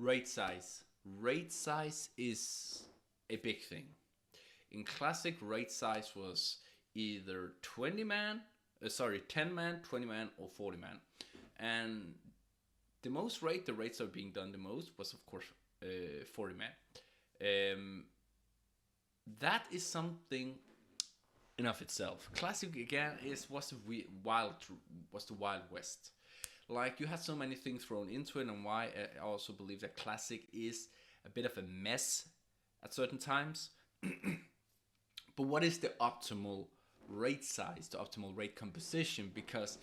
Raid size. Raid size is a big thing. In Classic, raid size was either 20 man, 10 man, 20 man, or 40 man. And the raids are being done the most was, of course, 40 man. Um, that is something in of itself. Classic again was the Wild West. Like you had so many things thrown into it, and why I also believe that Classic is a bit of a mess at certain times. But what is the optimal rate size, the optimal rate composition? Because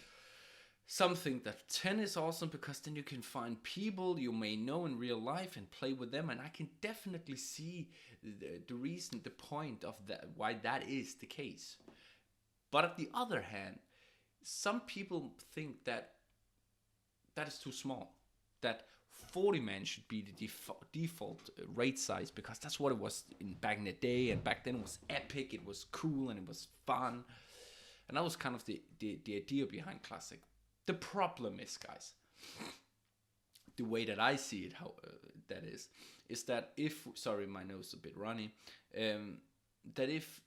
some think that 10 is awesome because then you can find people you may know in real life and play with them, and I can definitely see the reason, the point of that, why that is the case. But on the other hand, some people think that that is too small, that 40 men should be the default rate size because that's what it was back in the day, and back then it was epic, it was cool, and it was fun, and that was kind of the idea behind Classic. The problem is, guys, the way that I see it, how that is that if, sorry, my nose is a bit runny, that if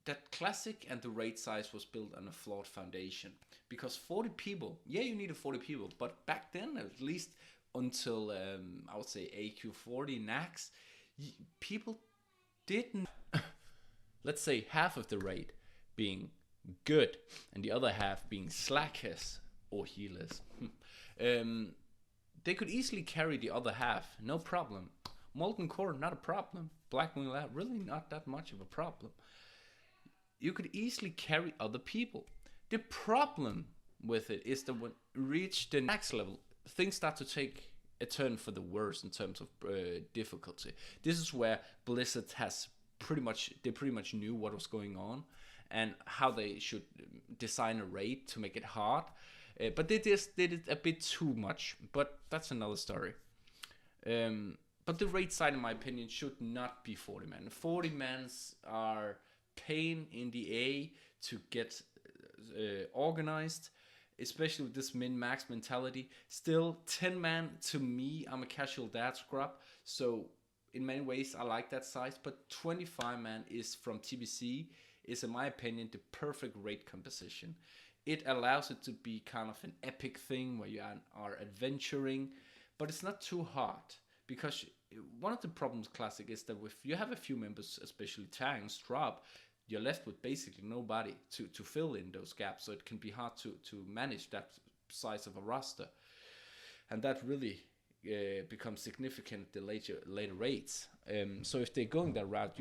that Classic and the raid size was built on a flawed foundation, because 40 people, yeah, you needed 40 people, but back then, at least until I would say AQ40 Nax, people didn't, let's say half of the raid being good and the other half being slackers or healers. They could easily carry the other half, no problem. Molten Core, not a problem. Blackwing Lab, really not that much of a problem. You could easily carry other people. The problem with it is that when you reach the next level, things start to take a turn for the worse in terms of difficulty. This is where Blizzard has pretty much knew what was going on and how they should design a raid to make it hard. But they just did it a bit too much. But that's another story. But the raid side, in my opinion, should not be 40 men. 40 mans are pain in the A to get organized, especially with this min-max mentality. Still, 10 man to me, I'm a casual dad scrub, so in many ways I like that size, but 25 man is from TBC, is in my opinion the perfect raid composition. It allows it to be kind of an epic thing where you are adventuring, but it's not too hard. Because one of the problems Classic is that if you have a few members, especially tanks, drop, you're left with basically nobody to fill in those gaps. So it can be hard to manage that size of a roster. And that really becomes significant the later rates. So if they're going that route,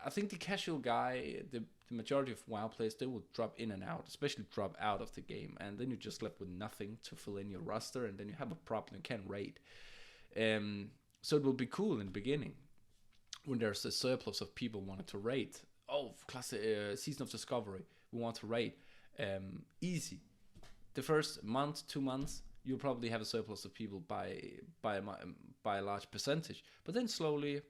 I think the casual guy, the majority of WoW players, they will drop in and out, especially drop out of the game. And then you're just left with nothing to fill in your roster. And then you have a problem, you can't raid. So it will be cool in the beginning when there's a surplus of people wanting to raid. Oh, classic Season of Discovery, we want to raid. Easy. The first month, 2 months, you'll probably have a surplus of people by a large percentage. But then slowly,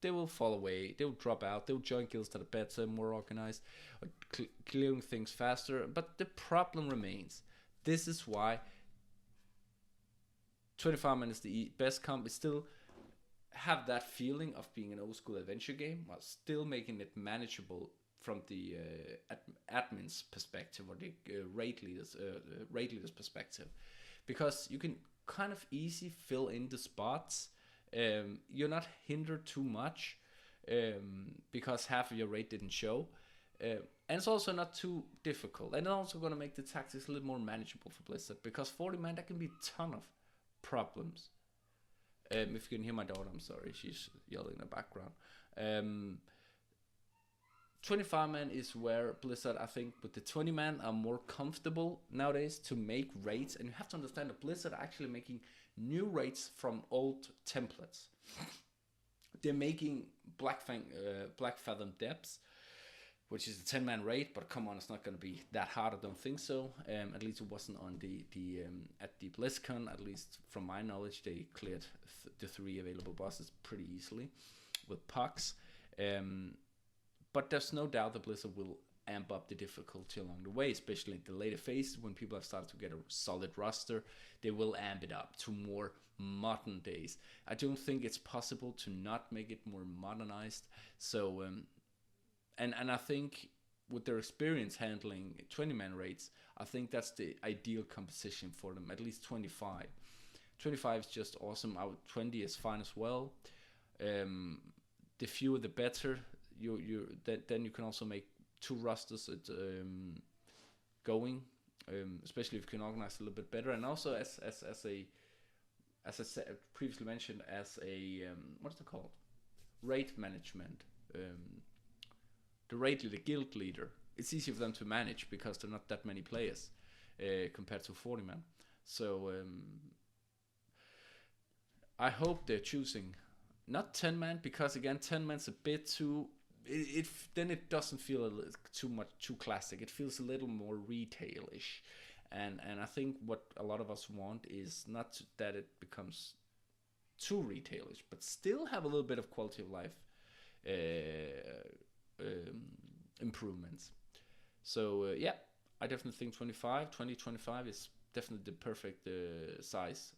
they will fall away. They will drop out. They will join guilds that are better, more organized, or clearing things faster. But the problem remains. This is why 25 Man is the best comp. It still have that feeling of being an old school adventure game while still making it manageable from the admin's perspective or the raid leader's perspective, because you can kind of easy fill in the spots. You're not hindered too much because half of your raid didn't show. And it's also not too difficult, and it's also going to make the tactics a little more manageable for Blizzard, because 40 man, that can be a ton of problems. If you can hear my daughter, I'm sorry, she's yelling in the background. 25 man is where Blizzard, I think, with the 20 man are more comfortable nowadays to make raids. And you have to understand that Blizzard are actually making new raids from old templates. They're making Black Fathom Depths, which is a 10 man raid, but come on, it's not going to be that hard, I don't think so. At least it wasn't on at the BlizzCon. At least from my knowledge, they cleared the 3 available bosses pretty easily with pucks. But there's no doubt that Blizzard will amp up the difficulty along the way, especially in the later phases when people have started to get a solid roster. They will amp it up to more modern days. I don't think it's possible to not make it more modernized. So and I think with their experience handling 20-man raids, I think that's the ideal composition for them. At least 25. 25 is just awesome. 20 is fine as well. The fewer the better. Then you can also make 2 rosters going, especially if you can organize a little bit better. And also as I said, previously mentioned, as a what's it called? Raid management. The raid leader, guild leader. It's easier for them to manage because there are not that many players compared to 40-man. So I hope they're choosing not 10-man, because again 10-man's a bit too. Then it doesn't feel too classic. It feels a little more retail-ish, and I think what a lot of us want is not that it becomes too retail-ish, but still have a little bit of quality of life improvements. So yeah, I definitely think 25 is definitely the perfect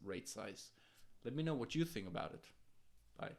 rate size. Let me know what you think about it. Bye.